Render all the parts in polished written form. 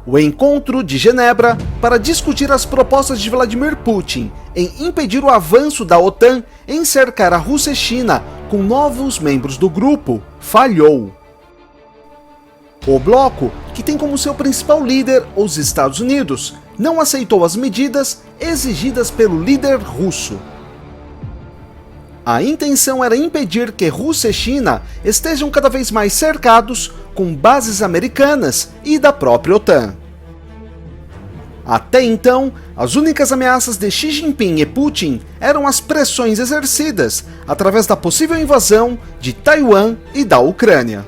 O encontro de Genebra para discutir as propostas de Vladimir Putin em impedir o avanço da OTAN em cercar a Rússia e China com novos membros do grupo falhou. O bloco, que tem como seu principal líder os Estados Unidos, não aceitou as medidas exigidas pelo líder russo. A intenção era impedir que Rússia e China estejam cada vez mais cercados com bases americanas e da própria OTAN. Até então, as únicas ameaças de Xi Jinping e Putin eram as pressões exercidas através da possível invasão de Taiwan e da Ucrânia.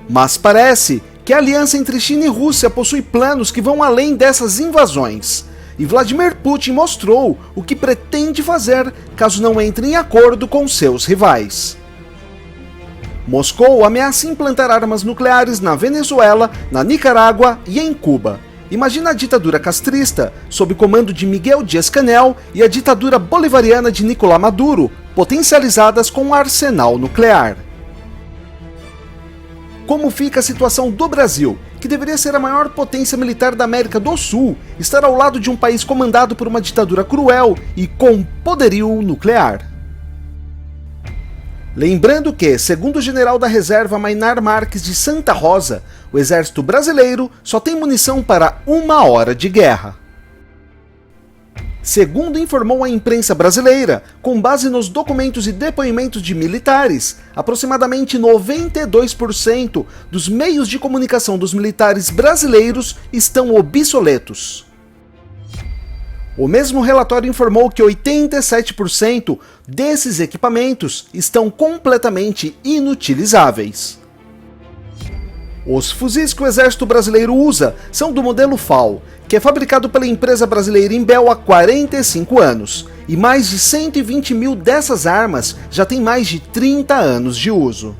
Mas parece que a aliança entre China e Rússia possui planos que vão além dessas invasões, e Vladimir Putin mostrou o que pretende fazer caso não entre em acordo com seus rivais. Moscou ameaça implantar armas nucleares na Venezuela, na Nicarágua e em Cuba. Imagina a ditadura castrista, sob comando de Miguel Díaz-Canel, e a ditadura bolivariana de Nicolás Maduro, potencializadas com um arsenal nuclear. Como fica a situação do Brasil, que deveria ser a maior potência militar da América do Sul, estar ao lado de um país comandado por uma ditadura cruel e com poderio nuclear? Lembrando que, segundo o general da reserva Mainar Marques de Santa Rosa, o exército brasileiro só tem munição para 1 hora de guerra. Segundo informou a imprensa brasileira, com base nos documentos e depoimentos de militares, aproximadamente 92% dos meios de comunicação dos militares brasileiros estão obsoletos. O mesmo relatório informou que 87% desses equipamentos estão completamente inutilizáveis. Os fuzis que o exército brasileiro usa são do modelo FAL, que é fabricado pela empresa brasileira Imbel há 45 anos, e mais de 120 mil dessas armas já têm mais de 30 anos de uso.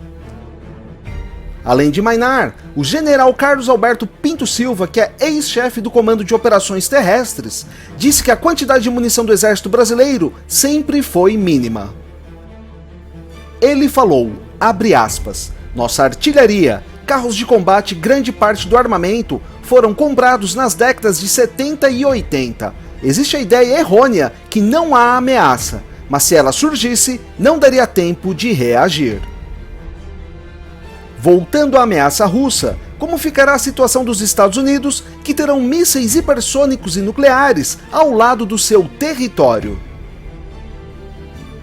Além de Mainar, o general Carlos Alberto Pinto Silva, que é ex-chefe do Comando de Operações Terrestres, disse que a quantidade de munição do exército brasileiro sempre foi mínima. Ele falou, abre aspas, nossa artilharia, carros de combate e grande parte do armamento foram comprados nas décadas de 70 e 80. Existe a ideia errônea que não há ameaça, mas se ela surgisse, não daria tempo de reagir. Voltando à ameaça russa, como ficará a situação dos Estados Unidos, que terão mísseis hipersônicos e nucleares ao lado do seu território?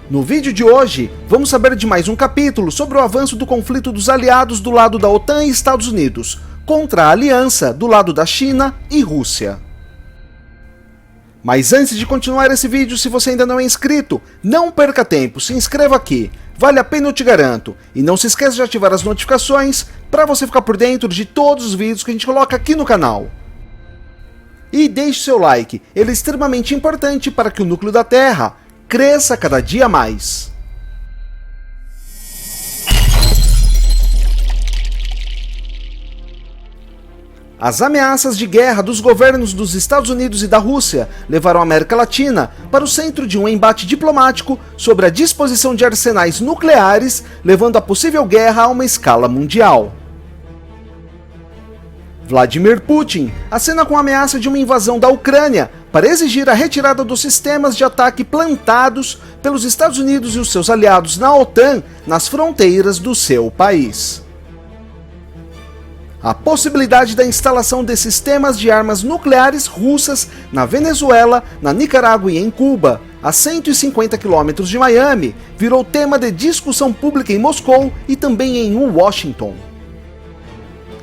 No vídeo de hoje, vamos saber de mais um capítulo sobre o avanço do conflito dos aliados do lado da OTAN e Estados Unidos, contra a aliança do lado da China e Rússia. Mas antes de continuar esse vídeo, se você ainda não é inscrito, não perca tempo, se inscreva aqui, vale a pena eu te garanto, e não se esqueça de ativar as notificações para você ficar por dentro de todos os vídeos que a gente coloca aqui no canal. E deixe seu like, ele é extremamente importante para que o núcleo da Terra cresça cada dia mais. As ameaças de guerra dos governos dos Estados Unidos e da Rússia levaram a América Latina para o centro de um embate diplomático sobre a disposição de arsenais nucleares, levando a possível guerra a uma escala mundial. Vladimir Putin acena com a ameaça de uma invasão da Ucrânia para exigir a retirada dos sistemas de ataque plantados pelos Estados Unidos e os seus aliados na OTAN nas fronteiras do seu país. A possibilidade da instalação de sistemas de armas nucleares russas na Venezuela, na Nicarágua e em Cuba, a 150 quilômetros de Miami, virou tema de discussão pública em Moscou e também em Washington.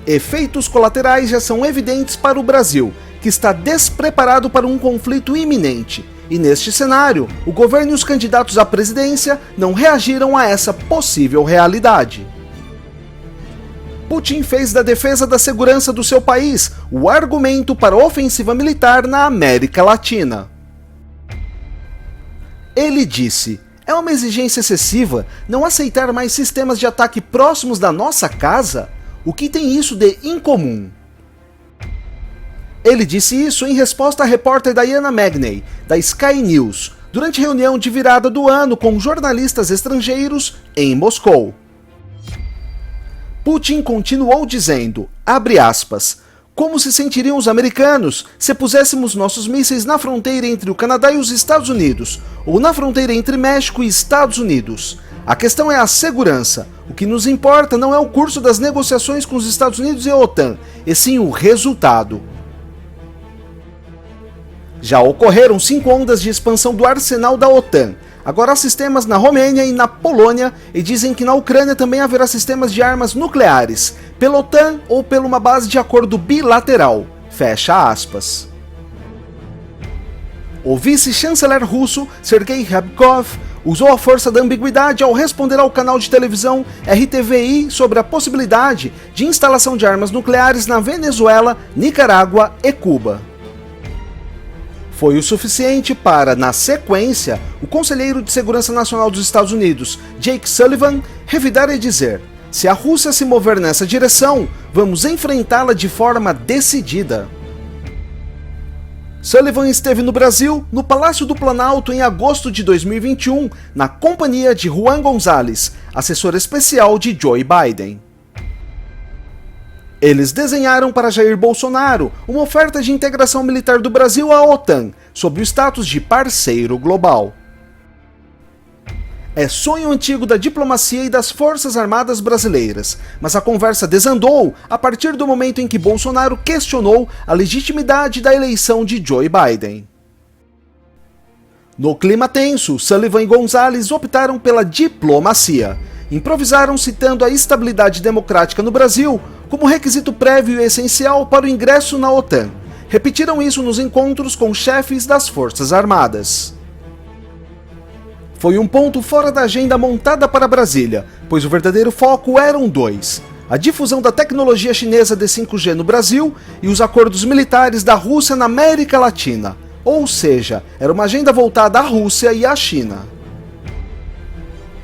Efeitos colaterais já são evidentes para o Brasil, que está despreparado para um conflito iminente, e neste cenário, o governo e os candidatos à presidência não reagiram a essa possível realidade. Putin fez da defesa da segurança do seu país o argumento para a ofensiva militar na América Latina. Ele disse, é uma exigência excessiva não aceitar mais sistemas de ataque próximos da nossa casa? O que tem isso de incomum? Ele disse isso em resposta à repórter Diana Magney, da Sky News, durante reunião de virada do ano com jornalistas estrangeiros em Moscou. Putin continuou dizendo, abre aspas, Como se sentiriam os americanos se puséssemos nossos mísseis na fronteira entre o Canadá e os Estados Unidos, ou na fronteira entre México e Estados Unidos? A questão é a segurança. O que nos importa não é o curso das negociações com os Estados Unidos e a OTAN, e sim o resultado. Já ocorreram 5 ondas de expansão do arsenal da OTAN. Agora há sistemas na Romênia e na Polônia, e dizem que na Ucrânia também haverá sistemas de armas nucleares, pela OTAN ou por uma base de acordo bilateral. Fecha aspas. O vice-chanceler russo, Sergei Ryabkov, usou a força da ambiguidade ao responder ao canal de televisão RTVI sobre a possibilidade de instalação de armas nucleares na Venezuela, Nicarágua e Cuba. Foi o suficiente para, na sequência, o conselheiro de Segurança Nacional dos Estados Unidos, Jake Sullivan, revidar e dizer: se a Rússia se mover nessa direção, vamos enfrentá-la de forma decidida. Sullivan esteve no Brasil, no Palácio do Planalto, em agosto de 2021, na companhia de Juan González, assessor especial de Joe Biden. Eles desenharam para Jair Bolsonaro uma oferta de integração militar do Brasil à OTAN, sob o status de parceiro global. É sonho antigo da diplomacia e das Forças Armadas brasileiras, mas a conversa desandou a partir do momento em que Bolsonaro questionou a legitimidade da eleição de Joe Biden. No clima tenso, Sullivan e González optaram pela diplomacia. Improvisaram citando a estabilidade democrática no Brasil como requisito prévio e essencial para o ingresso na OTAN. Repetiram isso nos encontros com chefes das Forças Armadas. Foi um ponto fora da agenda montada para Brasília, pois o verdadeiro foco eram 2: a difusão da tecnologia chinesa de 5G no Brasil e os acordos militares da Rússia na América Latina. Ou seja, era uma agenda voltada à Rússia e à China.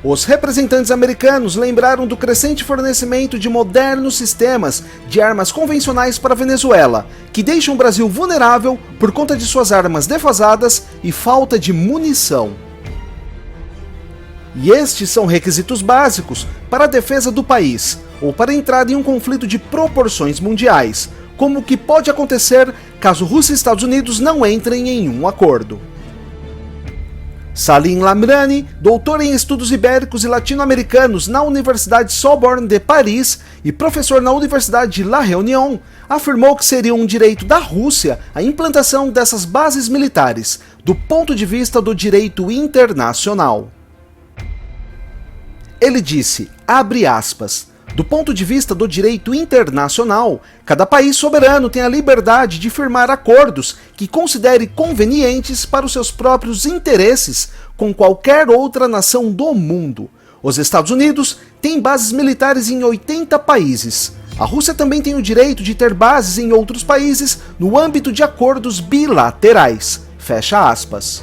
Os representantes americanos lembraram do crescente fornecimento de modernos sistemas de armas convencionais para a Venezuela, que deixam o Brasil vulnerável por conta de suas armas defasadas e falta de munição. E estes são requisitos básicos para a defesa do país, ou para a entrada em um conflito de proporções mundiais, como o que pode acontecer caso Rússia e Estados Unidos não entrem em um acordo. Salim Lamrani, doutor em estudos ibéricos e latino-americanos na Universidade Sorbonne de Paris e professor na Universidade de La Réunion, afirmou que seria um direito da Rússia a implantação dessas bases militares, do ponto de vista do direito internacional. Ele disse, abre aspas, do ponto de vista do direito internacional, cada país soberano tem a liberdade de firmar acordos que considere convenientes para os seus próprios interesses com qualquer outra nação do mundo. Os Estados Unidos têm bases militares em 80 países. A Rússia também tem o direito de ter bases em outros países no âmbito de acordos bilaterais. Fecha aspas.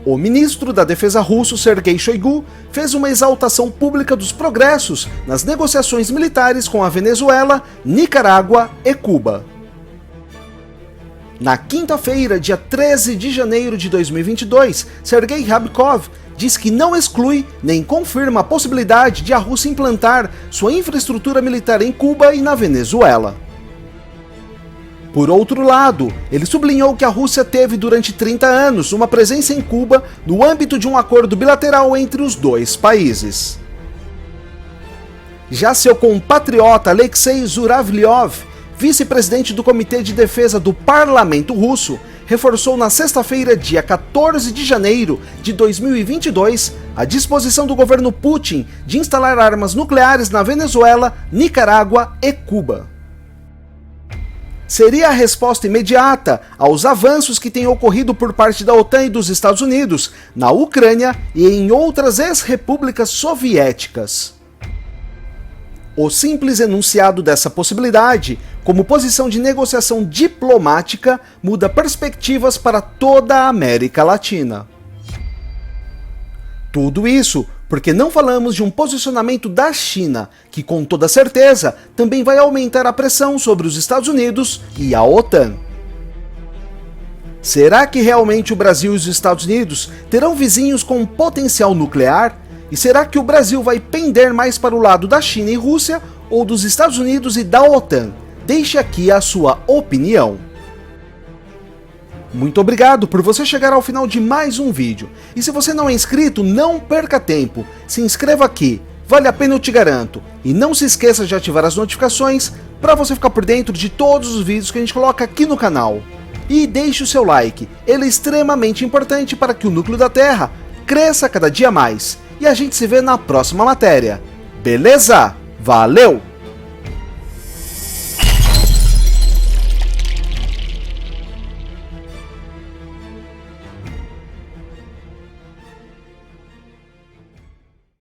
O ministro da Defesa russo, Sergei Shoigu, fez uma exaltação pública dos progressos nas negociações militares com a Venezuela, Nicarágua e Cuba. Na quinta-feira, dia 13 de janeiro de 2022, Sergei Ryabkov diz que não exclui nem confirma a possibilidade de a Rússia implantar sua infraestrutura militar em Cuba e na Venezuela. Por outro lado, ele sublinhou que a Rússia teve durante 30 anos uma presença em Cuba no âmbito de um acordo bilateral entre os dois países. Já seu compatriota Alexei Zhuravlyov, vice-presidente do Comitê de Defesa do Parlamento Russo, reforçou na sexta-feira, dia 14 de janeiro de 2022, a disposição do governo Putin de instalar armas nucleares na Venezuela, Nicarágua e Cuba. Seria a resposta imediata aos avanços que têm ocorrido por parte da OTAN e dos Estados Unidos na Ucrânia e em outras ex-repúblicas soviéticas. O simples enunciado dessa possibilidade, como posição de negociação diplomática, muda perspectivas para toda a América Latina. Tudo isso porque não falamos de um posicionamento da China, que com toda certeza também vai aumentar a pressão sobre os Estados Unidos e a OTAN. Será que realmente o Brasil e os Estados Unidos terão vizinhos com potencial nuclear? E será que o Brasil vai pender mais para o lado da China e Rússia ou dos Estados Unidos e da OTAN? Deixe aqui a sua opinião. Muito obrigado por você chegar ao final de mais um vídeo. E se você não é inscrito, não perca tempo. Se inscreva aqui, vale a pena, eu te garanto. E não se esqueça de ativar as notificações para você ficar por dentro de todos os vídeos que a gente coloca aqui no canal. E deixe o seu like, ele é extremamente importante para que o núcleo da Terra cresça cada dia mais. E a gente se vê na próxima matéria. Beleza? Valeu!